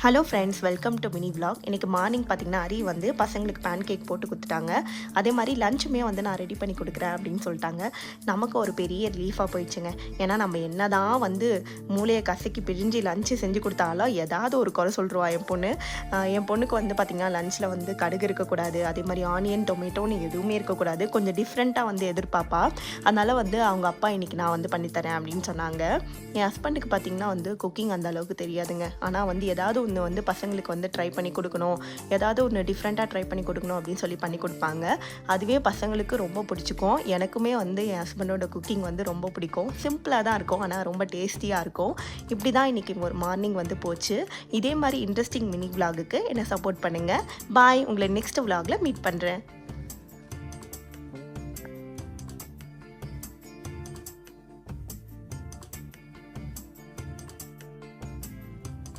Hello friends, welcome to mini vlog. இன்றைக்கி morning பார்த்திங்கன்னா அரி வந்து பசங்களுக்கு பேன் கேக் போட்டு கொடுத்துட்டாங்க. அதே மாதிரி லஞ்சுமே வந்து நான் ரெடி பண்ணி கொடுக்குறேன் அப்படின்னு சொல்லிட்டாங்க. நமக்கு ஒரு பெரிய ரிலீஃபாக போயிடுச்சுங்க. ஏன்னா நம்ம என்ன தான் வந்து மூளையை கசக்கி பிழிஞ்சு லஞ்சு செஞ்சு கொடுத்தாலும் ஏதாவது ஒரு குறை சொல்லிடுவா என் பொண்ணு. என் பொண்ணுக்கு வந்து பார்த்திங்கன்னா லஞ்சில் வந்து கடுகு இருக்கக்கூடாது, அதே மாதிரி ஆனியன் டொமேட்டோன்னு எதுவுமே இருக்கக்கூடாது, கொஞ்சம் டிஃப்ரெண்ட்டாக வந்து எதிர்பார்ப்பா. அதனால் வந்து அவங்க அப்பா இன்றைக்கி நான் வந்து பண்ணித்தரேன் அப்படின்னு சொன்னாங்க. என் ஹஸ்பண்டுக்கு பார்த்திங்கன்னா வந்து குக்கிங் அந்த அளவுக்கு தெரியாதுங்க. ஆனால் வந்து ஏதாவது ஒன்று வந்து பசங்களுக்கு வந்து ட்ரை பண்ணி கொடுக்கணும், ஏதாவது ஒன்று டிஃப்ரெண்ட்டாக ட்ரை பண்ணி கொடுக்கணும் அப்படின்னு சொல்லி பண்ணி கொடுப்பாங்க. அதுவே பசங்களுக்கு ரொம்ப பிடிச்சிக்கும். எனக்குமே வந்து என் ஹஸ்பண்டோட குக்கிங் வந்து ரொம்ப பிடிக்கும். சிம்பிளாக தான் இருக்கும், ஆனால் ரொம்ப டேஸ்டியாக இருக்கும். இப்படி தான் இன்றைக்கி ஒரு மார்னிங் வந்து போச்சு. இதே மாதிரி இன்ட்ரெஸ்டிங் மினி விலாகுக்கு என்னை சப்போர்ட் பண்ணுங்கள். பாய். உங்களை நெக்ஸ்ட் விலாகில் மீட் பண்ணுறேன்.